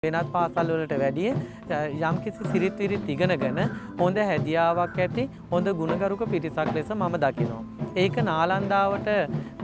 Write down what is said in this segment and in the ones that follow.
වෙනත් පාසල් වලට වැඩිය යම්කිසි සිරිත් විරිත් ඉගෙනගෙන හොඳ හැදියාවක් ඇති හොඳ ගුණගරුක පිරිසක් ලෙස මම දකිනවා. ඒක නාලන්දාවට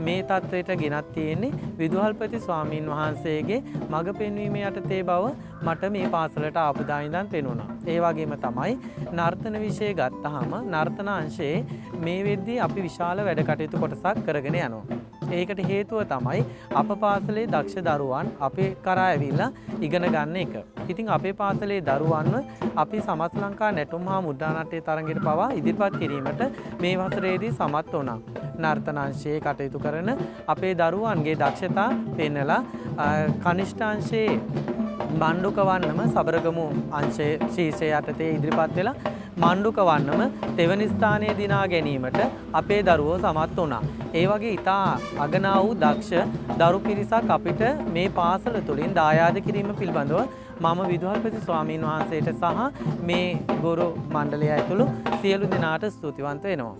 මේ තත්වයට ගෙනත් තියෙන්නේ විදුහල්පති ස්වාමීන් වහන්සේගේ මඟ පෙන්වීම යටතේ බව මට මේ පාසලට ආපු දා ඉඳන් පෙනුණා. ඒ වගේම තමයි නර්තන විෂය ගත්තාම නර්තන අංශයේ මේ වෙද්දී අපි විශාල වැඩ කටයුතු කොටසක් කරගෙන යනවා. ඒකට හේතුව තමයි අප පාසලේ දක්ෂ දරුවන් අපේ කරා ඇවිල්ලා ඉගෙන ගන්න එක. ඉතින් අපේ පාසලේ දරුවන්ව අපි සමස්ත ලංකා නැටුම් හා මුද්‍රා නාට්‍ය තරඟයට පවා ඉදිරිපත් කිරීමට මේ වසරේදී සමත් වුණා. නර්තන අංශයේ කටයුතු කරන අපේ දරුවන්ගේ දක්ෂතා පෙන්නලා කනිෂ්ඨ අංශයේ මණ්ඩුක වන්නම සබරගමු අංශයේ ශීර්ෂය යටතේ ඉදිරිපත් වෙලා මණ්ඩුක වන්නම තෙවනි ස්ථානයේ දිනා ගැනීමට අපේ දරුවෝ සමත් වුණා. ඒ වගේ ඉතා අගනා වූ දක්ෂ දරු පිරිසක් අපිට මේ පාසල තුළින් දායාද කිරීම පිළිබඳව මම විදුහල්පති ස්වාමීන් වහන්සේට සහ මේ ගුරු මණ්ඩලය ඇතුළු සියලු දෙනාට ස්තුතිවන්ත වෙනවා.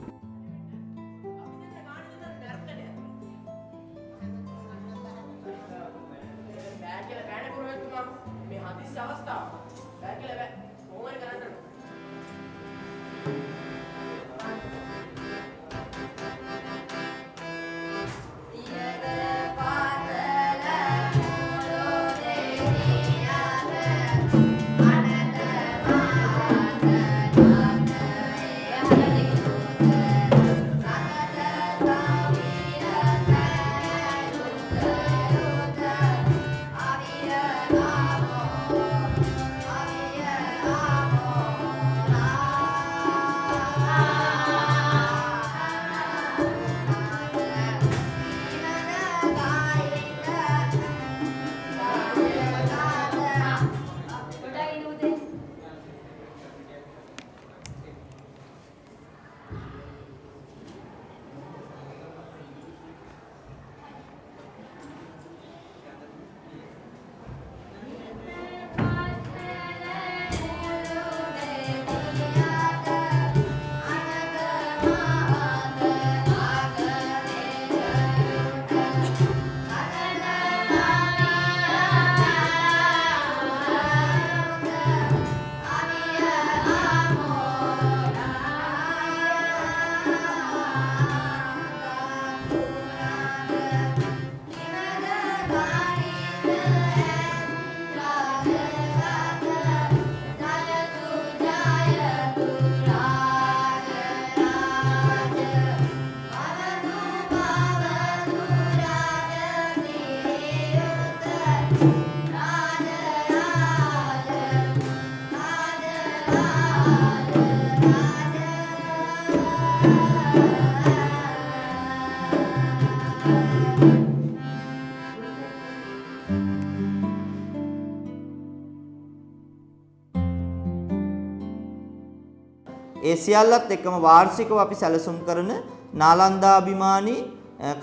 ඒ සියල්ලත් එක්කම වාර්ෂිකව අපි සැලසුම් කරන නාලන්දා අභිමානී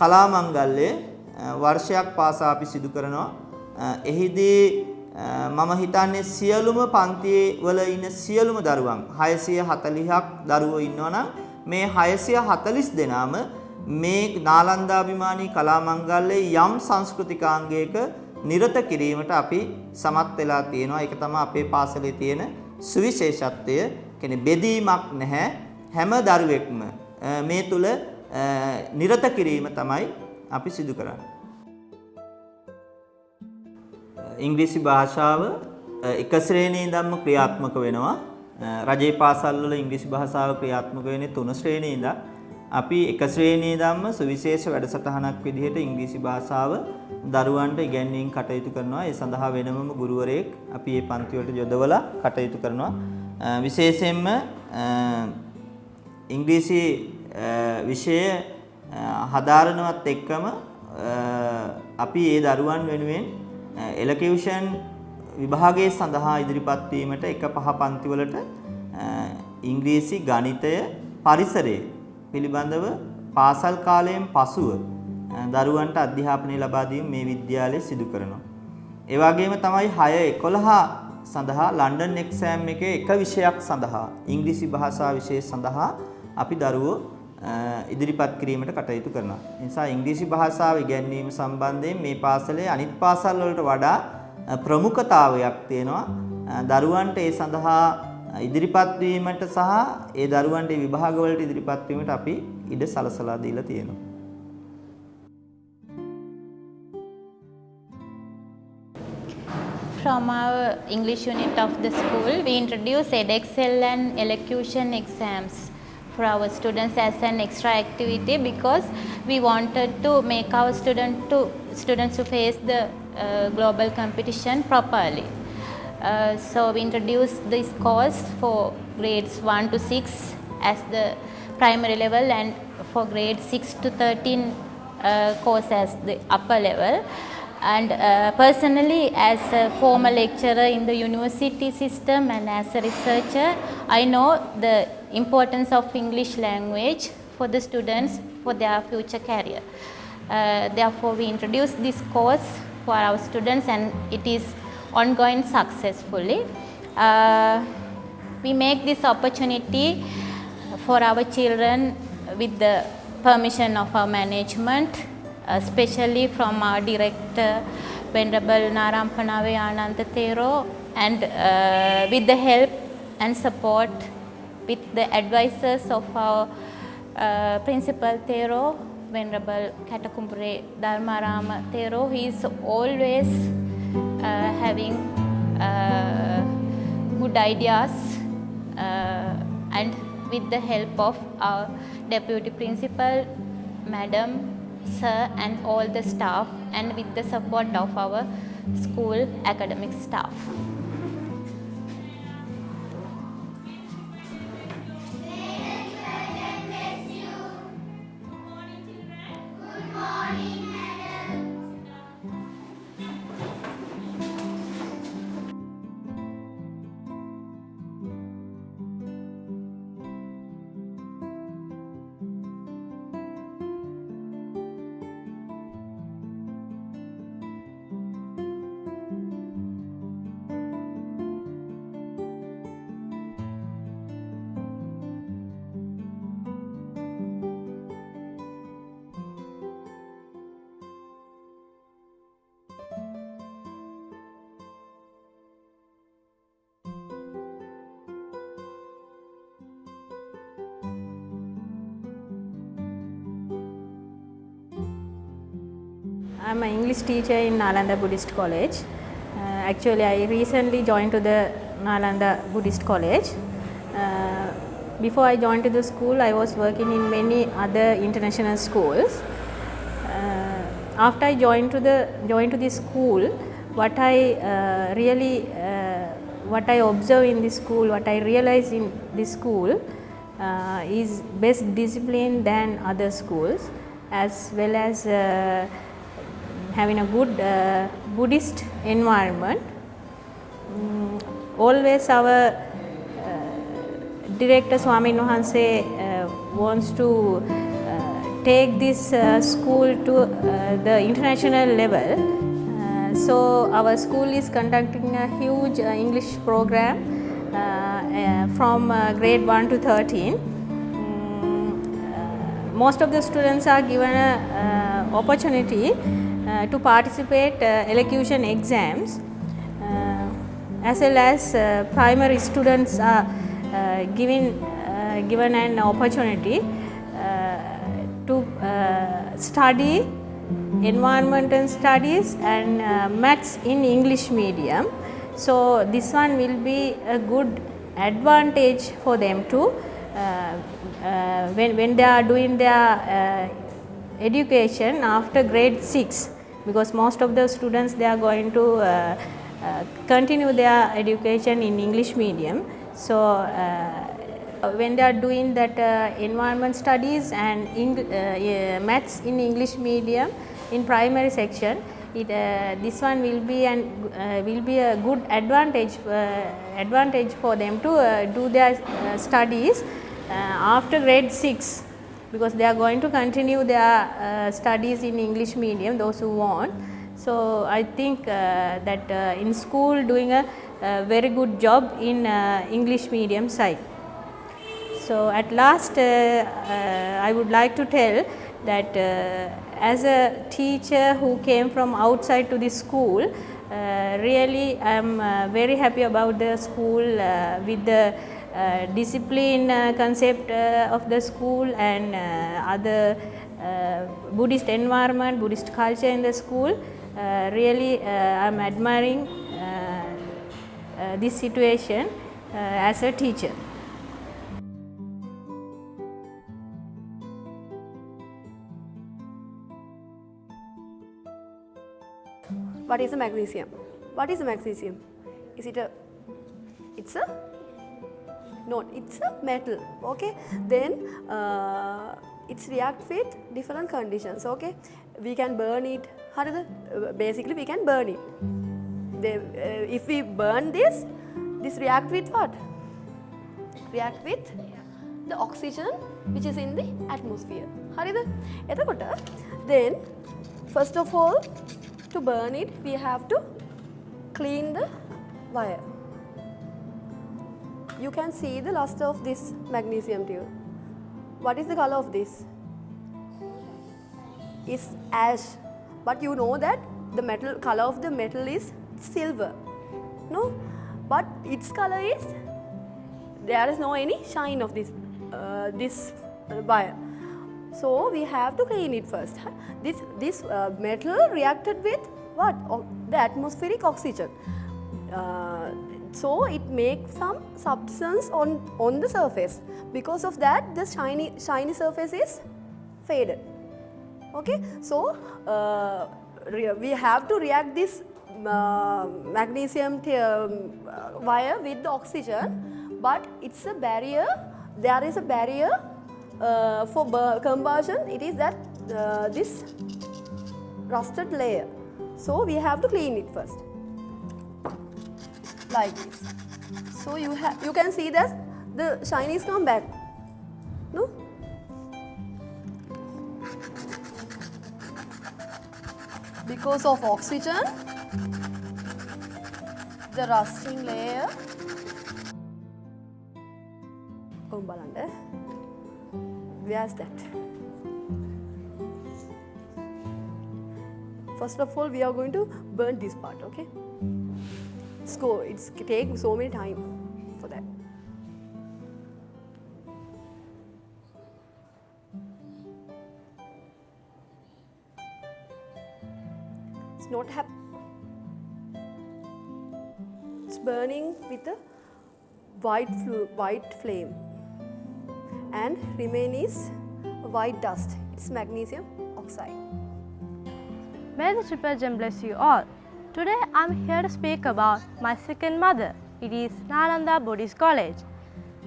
කලා මංගල්‍යය වර්ෂයක් පාසා අපි සිදු කරනවා. එහිදී මම හිතන්නේ සියලුම පන්තියේ වල ඉන්න සියලුම දරුවන් 640ක් දරුවෝ ඉන්නවනම් මේ 640 දෙනාම මේ නාලන්දා අභිමානී කලා මංගල්‍යයේ යම් සංස්කෘතිකාංගයක නිරත කිරීමට අපි සමත් වෙලා තියෙනවා. ඒක තමයි අපේ පාසලේ තියෙන සුවිශේෂත්වය. කියන්නේ බෙදීමක් නැහැ. හැම දරුවෙක්ම මේ තුල නිරත කිරීම තමයි අපි සිදු කරන්නේ. ඉංග්‍රීසි භාෂාව එක ශ්‍රේණියේ ඉඳන්ම ක්‍රියාත්මක වෙනවා. රජයේ පාසල් වල ඉංග්‍රීසි භාෂාව ක්‍රියාත්මක වෙන්නේ 3 ශ්‍රේණියේ ඉඳන්. අපි එක ශ්‍රේණියේ ඉඳන්ම සුවිශේෂ වැඩසටහනක් විදිහට ඉංග්‍රීසි භාෂාව දරුවන්ට ඉගැන්වීම් කටයුතු කරනවා. ඒ සඳහා වෙනමම ගුරුවරයෙක් අපි මේ පන්ති වලට යොදවලා කටයුතු කරනවා. විශේෂයෙන්ම ඉංග්‍රීසි විෂය හදාරනවත් එක්කම අපි ඒ දරුවන් වෙනුවෙන් එලකියුෂන් විභාගයේ සඳහා ඉදිරිපත් වීමට එක පහ පන්ති වලට ඉංග්‍රීසි ගණිතය පරිසරය පිළිබඳව පාසල් කාලයෙන් පසුව දරුවන්ට අධ්‍යාපනය ලබා දීම මේ විද්‍යාලයේ සිදු කරනවා. ඒ වගේම තමයි 6-11 සඳහා ලන්ඩන් එක්සෑම් එකේ එක විෂයක් සඳහා ඉංග්‍රීසි භාෂා විෂය සඳහා අපි දරුවෝ ඉදිරිපත් කිරීමට කටයුතු කරනවා. ඒ නිසා ඉංග්‍රීසි භාෂාව ඉගෙනීම සම්බන්ධයෙන් මේ පාසලේ අනිත් පාසල් වලට වඩා ප්‍රමුඛතාවයක් තියෙනවා. දරුවන්ට ඒ සඳහා ඉදිරිපත් වීමට සහ ඒ දරුවන්ට විභාගවලට ඉදිරිපත් වීමට අපි ඉඩ සලසලා දීලා තියෙනවා. From our English unit of the school, we introduce EdExcel and elocution exams for our students as an extra activity because we wanted to make our students to face the global competition properly. So we introduced this course for grades 1 to 6 as the primary level and for grades 6 to 13 course as the upper level. And personally, as a former lecturer in the university system and as a researcher, I know the importance of English language for the students for their future career. Therefore, we introduced this course for our students and it is ongoing successfully. We make this opportunity for our children with the permission of our management, especially from our director, Venerable Narampanawe Ananta Thero, and with the help and support with the advisors of our Principal Thero, Venerable Katakumpure Dharmarama Thero. He is always having good ideas and with the help of our Deputy Principal, Madam, Sir and all the staff and with the support of our school academic staff. I'm an English teacher in Nalanda Buddhist College. Actually, I recently joined to the Nalanda Buddhist College. Before I joined to the school, I was working in many other international schools. After I joined to this school, what I observe in this school, what I realize in this school is best discipline than other schools, as well as having a good Buddhist environment. Always our director Swamin Wahanse wants to take this school to the international level. So our school is conducting a huge English program from grade 1 to 13. Most of the students are given an opportunity to participate elocution exams, as well as primary students are given an opportunity to study environmental studies and maths in English medium. So this one will be a good advantage for them to when they are doing their education after grade 6, because most of the students they are going to continue their education in English medium. So when they are doing that environment studies and maths in English medium in primary section, this one will be a good advantage for them to do their studies after grade 6, because they are going to continue their studies in English medium, those who want. So I think that in school doing a very good job in English medium side. So at last I would like to tell that as a teacher who came from outside to this school, Really, I'm very happy about the school with the discipline concept of the school and other Buddhist environment, Buddhist culture in the school. Really, I'm admiring this situation as a teacher. What is a magnesium? What is a magnesium? Is it a? It's a. No, it's a metal. Okay. Then it's react with different conditions. Okay. We can burn it. Basically, we can burn it. If we burn this react with what? React with the oxygen which is in the atmosphere. Then first of all, to burn it, we have to clean the wire. You can see the luster of this magnesium tube. What is the color of this? It's ash. But you know that the metal color of the metal is silver. No? But its color is, there is no any shine of this wire. So we have to clean it first. This metal reacted with what? The atmospheric oxygen. So it makes some substance on the surface. Because of that, the shiny surface is faded. Okay, so we have to react this magnesium wire with the oxygen, but it's a barrier. There is a barrier for combustion. It is that this rusted layer. So we have to clean it first, like this. So you can see that the shinies come back. No. Because of oxygen, the rusting layer. Where is that? First of all, we are going to burn this part, okay? It's take so many time for that. It's not happening. It's burning with a white flame, and remain is white dust. It's magnesium oxide. May the Triple Gem bless you all. Today I am here to speak about my second mother. It is Nalanda Buddhist College.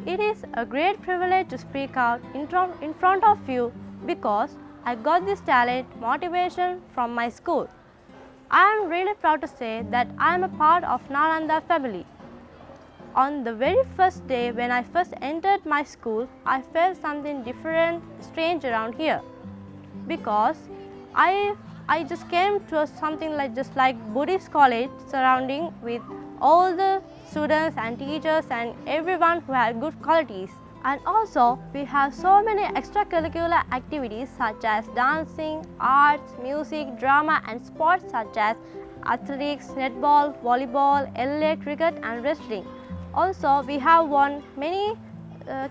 It is a great privilege to speak out in front of you because I got this talent, motivation from my school. I am really proud to say that I am a part of Nalanda family. On the very first day when I first entered my school, I felt something different, strange around here because I just came to something like just like Buddhist college surrounding with all the students and teachers and everyone who had good qualities. And also we have so many extracurricular activities such as dancing, arts, music, drama and sports such as athletics, netball, volleyball, LA cricket and wrestling. Also we have won many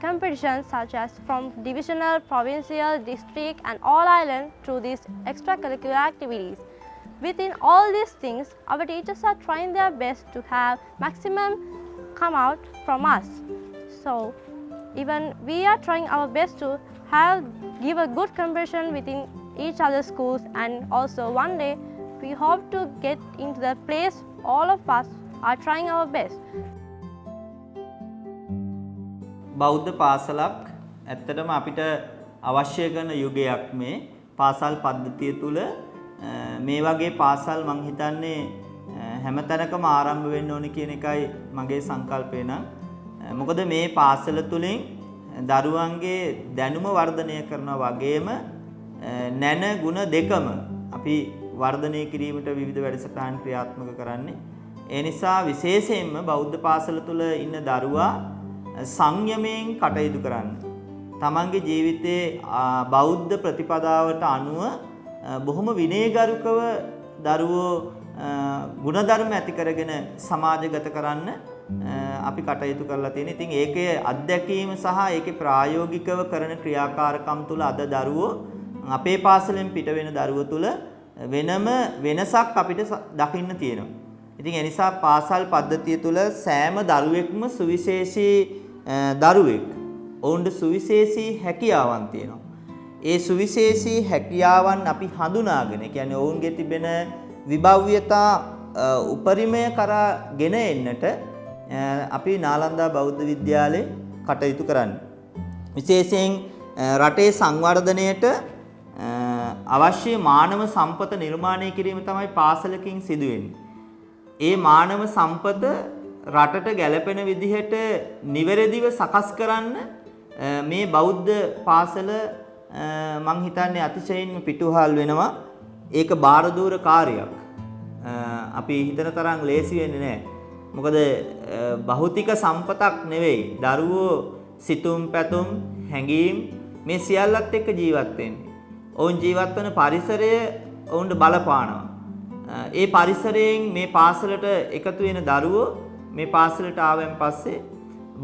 competitions such as from divisional, provincial, district and all island through these extracurricular activities. Within all these things, our teachers are trying their best to have maximum come out from us. So even we are trying our best to give a good competition within each other's schools, and also one day we hope to get into the place all of us are trying our best. බෞද්ධ පාසලක් ඇත්තටම අපිට අවශ්‍ය කරන යුගයක් මේ පාසල් පද්ධතිය තුල මේ වගේ පාසල් මං හිතන්නේ හැමතැනකම ආරම්භ වෙන්න ඕනේ කියන එකයි මගේ සංකල්පය නම්. මොකද මේ පාසල තුලින් දරුවන්ගේ දැනුම වර්ධනය කරනවා වගේම නැන ගුණ දෙකම අපි වර්ධනය කිරීමට විවිධ වැඩසටහන් ක්‍රියාත්මක කරන්නේ. ඒ නිසා විශේෂයෙන්ම බෞද්ධ පාසල තුල ඉන්න දරුවා සංයමයෙන් කටයුතු කරන්න. තමන්ගේ ජීවිතයේ බෞද්ධ ප්‍රතිපදාවට අනුව බොහොම විනයගරුකව දරුවෝ ගුණධර්ම ඇති කරගෙන සමාජගත කරන්න අපි කටයුතු කරලා තියෙනවා. ඉතින් ඒකේ අත්දැකීම සහ ඒකේ ප්‍රායෝගිකව කරන ක්‍රියාකාරකම් තුල අද දරුවෝ අපේ පාසලෙන් පිට වෙන දරුවෝ තුල වෙනම වෙනසක් අපිට දකින්න තියෙනවා. ඉතින් ඒ නිසා පාසල් පද්ධතිය තුල සෑම දරුවෙක්ම සුවිශේෂී දරුවෙක්. ඔවුන්ට සුවිශේෂී හැකියාවන් තියෙනවා. ඒ සුවිශේෂී හැකියාවන් අපි හඳුනාගෙන, කියන්නේ ඔවුන්ගේ තිබෙන විභව්‍යතා උපරිමය කරා ගෙන එන්නට අපි නාලන්දා බෞද්ධ විද්‍යාලයේ කටයුතු කරන්නේ. විශේෂයෙන් රටේ සංවර්ධනයට අවශ්‍ය මානව සම්පත නිර්මාණය කිරීම තමයි පාසලකින් සිදුවෙන්නේ. ඒ මානව සම්පත රටට ගැලපෙන විදිහට නිවැරදිව සකස් කරන්න මේ බෞද්ධ පාසල මං හිතන්නේ අතිශයින්ම පිටුහල් වෙනවා. ඒක බාරදූර කාර්යයක්. අපි හිතන තරම් ලේසි වෙන්නේ නැහැ. මොකද භෞතික සම්පතක් නෙවෙයි. දරුවෝ සිතුම් පැතුම් හැඟීම් මේ සියල්ලත් එක්ක ජීවත් වෙන්නේ. ඔවුන් ජීවත් වන පරිසරය ඔවුන්ට බලපානවා. ඒ පරිසරයෙන් මේ පාසලට එකතු වෙන දරුවෝ මේ පාසලට ආවෙන් පස්සේ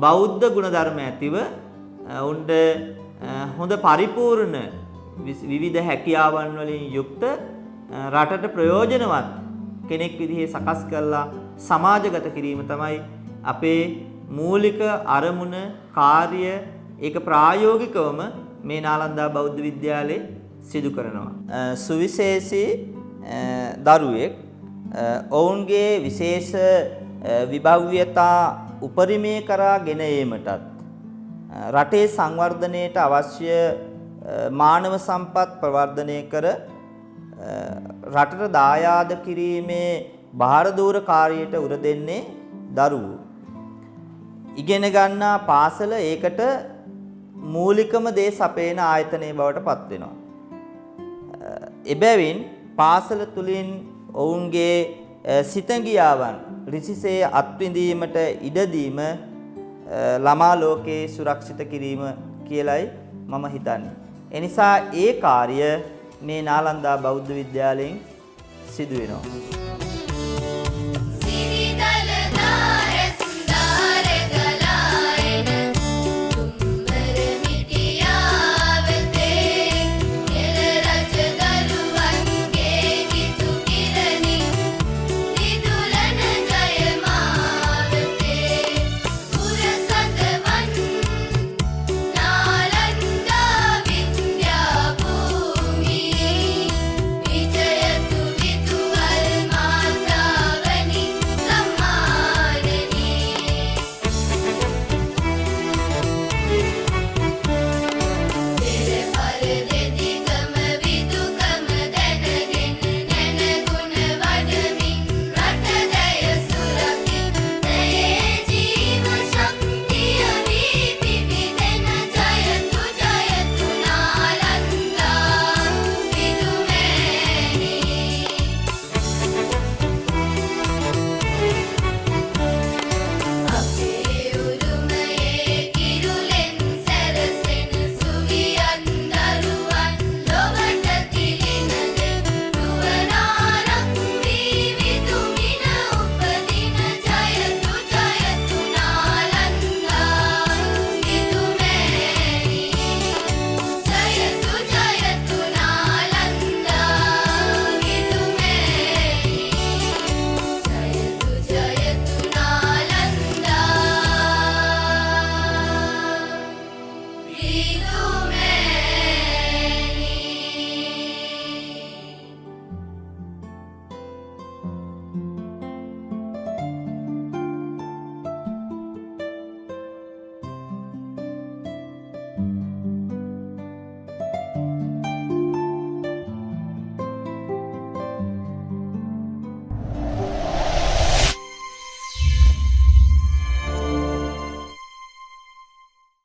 බෞද්ධ ගුණධර්ම ඇතිව ඔවුන්ට හොඳ පරිපූර්ණ විවිධ හැකියාවන් වලින් යුක්ත රටට ප්‍රයෝජනවත් කෙනෙක් විදිහේ සකස් කරලා සමාජගත කිරීම තමයි අපේ මූලික අරමුණ කාර්ය. ඒක ප්‍රායෝගිකවම මේ නාලන්දා බෞද්ධ විද්‍යාලයේ සිදු කරනවා. සුවිශේෂී දරුවෙක් ඔවුන්ගේ විශේෂ විභව්‍යතා උපරිමය කරා ගෙන ඒමටත් රටේ සංවර්ධනයට අවශ්‍ය මානව සම්පත් ප්‍රවර්ධනය කර රටට දායාද කිරීමේ බාරදූර කාර්යයට උර දෙන්නේ දරුවෝ. ඉගෙන ගන්නා පාසල ඒකට මූලිකම දේ සපේන ආයතනයේ බවට පත් වෙනවා. එබැවින් පාසල තුලින් ඔවුන්ගේ සිතගියාවන් ඍසිසේ අත්විඳීමට ඉඩ දීම ළමා ලෝකේ සුරක්ෂිත කිරීම කියලයි මම හිතන්නේ. ඒ නිසා ඒ කාර්ය මේ නාලන්දා බෞද්ධ විද්‍යාලයෙන් සිදු වෙනවා.